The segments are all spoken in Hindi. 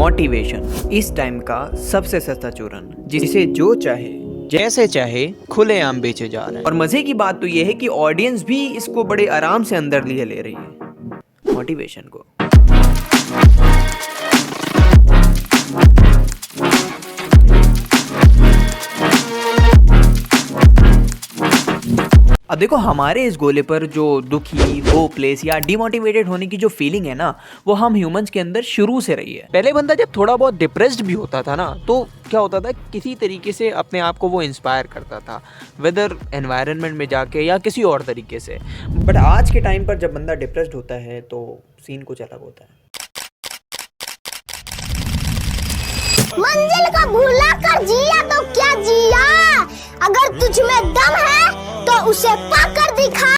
मोटिवेशन इस टाइम का सबसे सस्ता चूरन, जिसे जो चाहे जैसे चाहे खुलेआम बेचे जा रहे हैं। और मजे की बात तो यह है कि ऑडियंस भी इसको बड़े आराम से अंदर लिए ले रही है, मोटिवेशन को। अब देखो, हमारे इस गोले पर जो दुखी, होपलेस या डिमोटिवेटेड होने की जो फीलिंग है ना, वो हम ह्यूमंस के अंदर शुरू से रही है। पहले बंदा जब थोड़ा बहुत डिप्रेस्ड भी होता था ना, तो क्या होता था, किसी तरीके से अपने आप को वो इंस्पायर करता था, वेदर एनवायरनमेंट में जाके या किसी और तरीके से। बट आज के टाइम पर जब बंदा डिप्रेस्ड होता है तो सीन कुछ अलग होता है। मंजिल का भूला कर जिया तो क्या जिया, अगर तुझ में दम है तो उसे पाकर दिखा।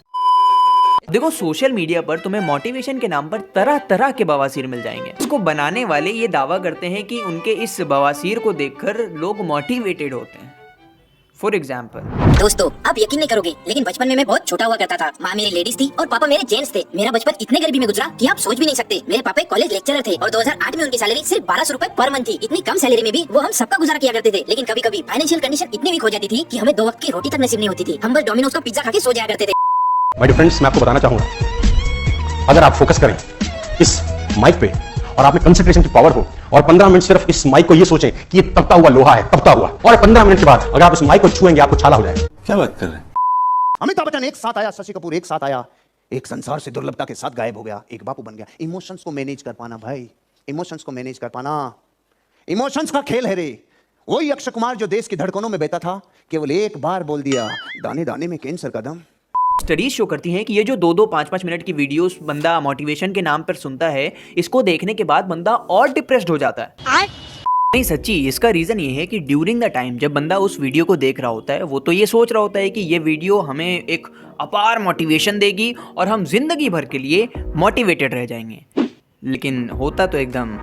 देखो, सोशल मीडिया पर तुम्हें मोटिवेशन के नाम पर तरह तरह के बवासीर मिल जाएंगे। इसको बनाने वाले ये दावा करते हैं कि उनके इस बवासीर को देखकर लोग मोटिवेटेड होते हैं। फॉर एग्जाम्पल, दोस्तों आप यकीन नहीं करोगे, लेकिन बचपन में मैं बहुत छोटा हुआ करता था। माँ मेरी लेडीज थी और पापा मेरे जेंट्स थे। मेरा बचपन इतने गरीबी में गुजरा कि आप सोच भी नहीं सकते। मेरे पापा कॉलेज लेक्चरर थे और 2008 में उनकी सैलरी सिर्फ 1200 रुपए पर मंथ थी। इतनी कम सैलरी में भी वो हम सबका गुजारा किया करते थे। लेकिन कभी कभी फाइनेंशियल कंडीशन इतनी वीक हो जाती थी कि हमें 2 वक्त की रोटी तक नसीब नहीं होती थी। हम बस डोमिनोज का पिज्जा खा के सो जाया करते थे। माय डियर फ्रेंड्स, मैं आपको बताना चाहूंगा, अगर आप फोकस करें इस माइक पे और आप में कंसंट्रेशन की पावर हो और 15 मिनट सिर्फ इस माइक को ये सोचें कि ये तपता हुआ लोहा है, तपता हुआ, और 15 मिनट के बाद अगर आप इस माइक को छुएंगे आपको छाला हो जाएगा। क्या बात कर रहे हैं? अमिताभ बच्चन एक साथ आया, शशि कपूर एक साथ आया, एक संसार से दुर्लभता के साथ गायब हो गया, एक बापू बन गया। इमोशंस को मैनेज कर पाना भाई, इमोशंस को मैनेज कर पाना, इमोशंस का खेल है रे। वही अक्षय कुमार जो देश की धड़कनों में बहता था, केवल एक बार बोल दिया, दाने दाने में कैंसर का दम। स्टडीज शो करती हैं कि ये जो 2-2, 5-5 मिनट की वीडियोस बंदा मोटिवेशन के नाम पर सुनता है, इसको देखने के बाद बंदा और डिप्रेस्ड हो जाता है। नहीं, सच्ची, इसका रीजन ये है कि ड्यूरिंग द टाइम जब बंदा उस वीडियो को देख रहा होता है, वो तो ये सोच रहा होता है कि ये वीडियो हमें एक अपार मोटिवेशन देगी और हम जिंदगी भर के लिए मोटिवेटेड रह जाएंगे। लेकिन होता तो एकदम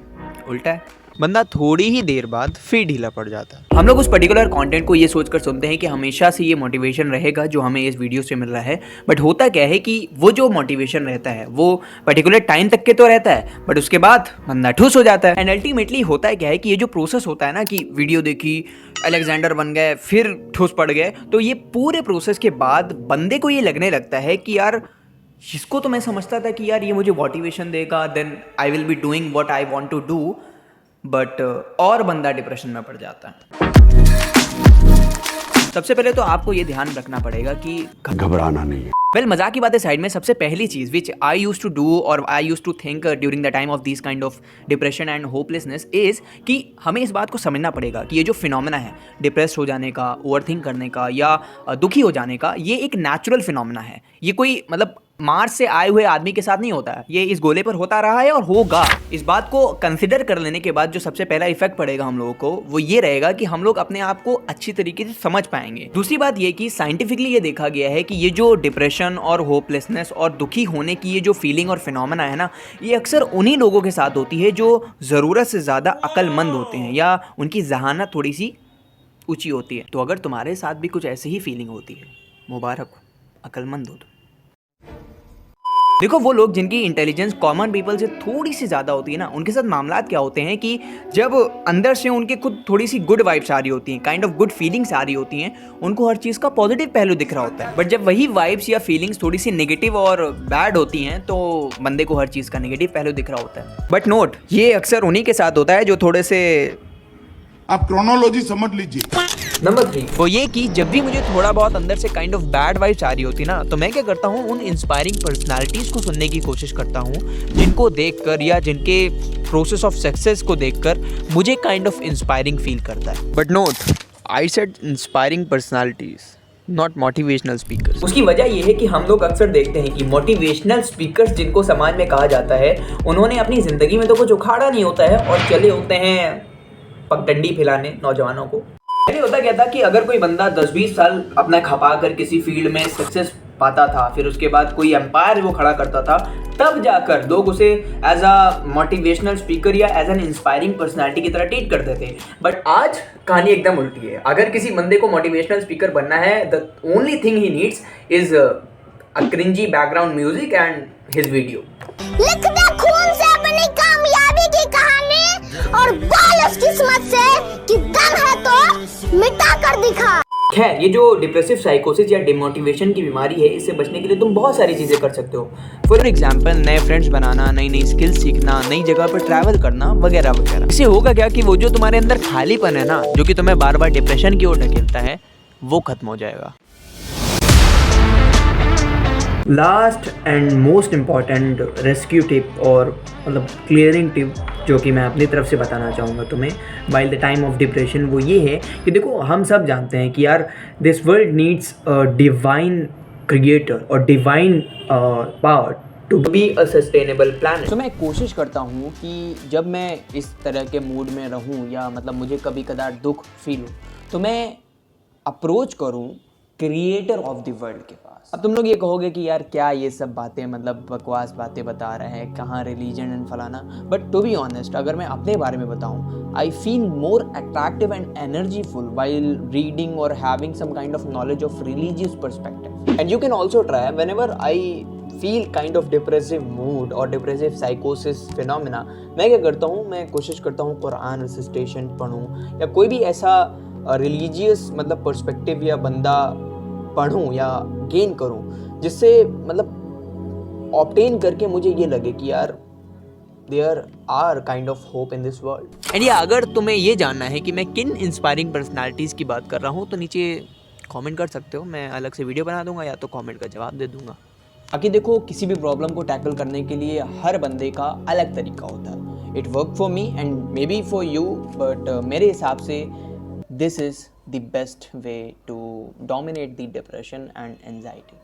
उल्टा है। बंदा थोड़ी ही देर बाद फिर ढीला पड़ जाता है। हम लोग उस पर्टिकुलर कंटेंट को ये सोचकर सुनते हैं कि हमेशा से ये मोटिवेशन रहेगा जो हमें इस वीडियो से मिल रहा है। बट होता क्या है कि वो जो मोटिवेशन रहता है वो पर्टिकुलर टाइम तक के तो रहता है, बट उसके बाद बंदा ठुस हो जाता है। एंड अल्टीमेटली होता है क्या है कि ये जो प्रोसेस होता है ना, कि वीडियो देखी, अलेक्जेंडर बन गए, फिर ठुस पड़ गए, तो ये पूरे प्रोसेस के बाद बंदे को ये लगने लगता है कि यार, इसको तो मैं समझता था कि यार ये मुझे मोटिवेशन देगा, then I will be doing what I want to do, but और बंदा डिप्रेशन में पड़ जाता है। सबसे पहले तो आपको ये ध्यान रखना पड़ेगा कि घबराना नहीं है। वेल, मजाक की बातें साइड में, सबसे पहली चीज which I use to do और I use to think during the time of this kind of depression and hopelessness is कि हमें इस बात को समझना पड़ेगा कि ये जो फिनोमेना है डिप्रेस हो जाने का, ओवरथिंक करने का या दुखी हो जाने का, ये एक नेचुरल फिनोमेना है। ये कोई मतलब मार्स से आए हुए आदमी के साथ नहीं होता है, ये इस गोले पर होता रहा है और होगा। इस बात को कंसिडर कर लेने के बाद जो सबसे पहला इफेक्ट पड़ेगा हम लोगों को, वो ये रहेगा कि हम लोग अपने आप को अच्छी तरीके से समझ पाएंगे। दूसरी बात ये कि साइंटिफिकली ये देखा गया है कि ये जो डिप्रेशन और होपलेसनेस और दुखी होने की ये जो फीलिंग और फिनोमेना है ना, ये अक्सर उन्हीं लोगों के साथ होती है जो ज़रूरत से ज़्यादा अक्लमंद होते हैं या उनकी ज़हानत थोड़ी सी ऊँची होती है। तो अगर तुम्हारे साथ भी कुछ ऐसी ही फीलिंग होती है, मुबारक हो, अक्लमंद हो तुम। देखो, वो लोग जिनकी इंटेलिजेंस कॉमन पीपल से थोड़ी सी ज़्यादा होती है ना, उनके साथ मामलात क्या होते हैं कि जब अंदर से उनके खुद थोड़ी सी गुड वाइब्स आ रही होती हैं, काइंड ऑफ गुड फीलिंग्स आ रही होती हैं, उनको हर चीज़ का पॉजिटिव पहलू दिख रहा होता है। बट जब वही वाइब्स या फीलिंग्स थोड़ी सी नेगेटिव और बैड होती हैं, तो बंदे को हर चीज़ का नेगेटिव पहलू दिख रहा होता है। बट नोट, ये अक्सर उन्हीं के साथ होता है जो थोड़े से, आप क्रोनोलॉजी समझ लीजिए। नंबर 3 वो ये कि जब भी मुझे थोड़ा बहुत अंदर से काइंड ऑफ बैड वाइब्स आ रही होती ना, तो मैं क्या करता हूँ, उन इंस्पायरिंग पर्सनालिटीज़ को सुनने की कोशिश करता हूँ जिनको देखकर या जिनके प्रोसेस ऑफ सक्सेस को देखकर मुझे काइंड ऑफ इंस्पायरिंग फील करता है। But note, I said inspiring personalities, not motivational speakers. उसकी वजह यह है कि हम लोग अक्सर देखते हैं कि मोटिवेशनल स्पीकर्स जिनको समाज में कहा जाता है, उन्होंने अपनी ज़िंदगी में तो कुछ उखाड़ा नहीं होता है और चले होते हैं पगडंडी फैलाने नौजवानों को। पहले होता क्या था कि अगर कोई बंदा 10-20 साल अपना खपा कर किसी फील्ड में सक्सेस पाता था, फिर उसके बाद कोई एम्पायर वो खड़ा करता था, तब जाकर लोग उसे एज अ मोटिवेशनल स्पीकर या एज एन इंस्पायरिंग पर्सनालिटी की तरह ट्रीट करते थे। बट आज कहानी एकदम उल्टी है। अगर किसी बंदे को मोटिवेशनल स्पीकर बनना है, the only thing he needs is a cringy background music and his video. लिख दे खून से अपनी कामयाबी की कहानी, और बोल उस किस्मत से कि दम है तो मिटा कर दिखा। खैर, ये जो डिप्रेसिव साइकोसिस या डिमोटिवेशन की बीमारी है, इससे बचने के लिए तुम बहुत सारी चीज़ें कर सकते हो। फॉर एग्जांपल, नए फ्रेंड्स बनाना, नई नई स्किल्स सीखना, नई जगह पर ट्रैवल करना वगैरह वगैरह। इससे होगा क्या कि वो जो तुम्हारे अंदर खालीपन है ना, जो कि तुम्हें बार बार डिप्रेशन की ओर ढकेलता है, वो खत्म हो जाएगा। Last and most important rescue tip और मतलब क्लियरिंग टिप जो कि मैं अपनी तरफ से बताना चाहूँगा तुम्हें while the time of depression, वो ये है कि देखो, हम सब जानते हैं कि यार this world needs a divine creator और divine power to be a sustainable planet. तो मैं कोशिश करता हूँ कि जब मैं इस तरह के मूड में रहूँ या मतलब मुझे कभी कदार दुख फील हो, तो मैं अप्रोच करूँ क्रिएटर ऑफ द वर्ल्ड के पास। अब तुम लोग ये कहोगे कि यार क्या ये सब बातें मतलब बकवास बातें बता रहे हैं, कहाँ रिलीजन एंड फलाना, बट टू बी ऑनेस्ट अगर मैं अपने बारे में बताऊँ, I feel more attractive and energyful while reading और having some kind of knowledge of religious perspective. And you can also try whenever I feel kind of depressive mood और डिप्रेसिव साइकोसिस फिनोमिना, मैं क्या करता हूँ, मैं कोशिश करता हूँ कुरान रिसिटेशन पढ़ूँ या कोई भी ऐसा रिलीजियस मतलब पर्सपेक्टिव या बंदा पढ़ूं या गेन करूं जिससे मतलब ऑब्टेन करके मुझे ये लगे कि यार there are kind of hope in this world. And या अगर तुम्हें ये जानना है कि मैं किन इंस्पायरिंग पर्सनालिटीज़ की बात कर रहा हूँ, तो नीचे कमेंट कर सकते हो, मैं अलग से वीडियो बना दूंगा या तो कमेंट का जवाब दे दूंगा। बाकी देखो, किसी भी प्रॉब्लम को टैकल करने के लिए हर बंदे का अलग तरीका होता है। It work for me and may be for you, but मेरे हिसाब से this is the best way to dominate the depression and anxiety.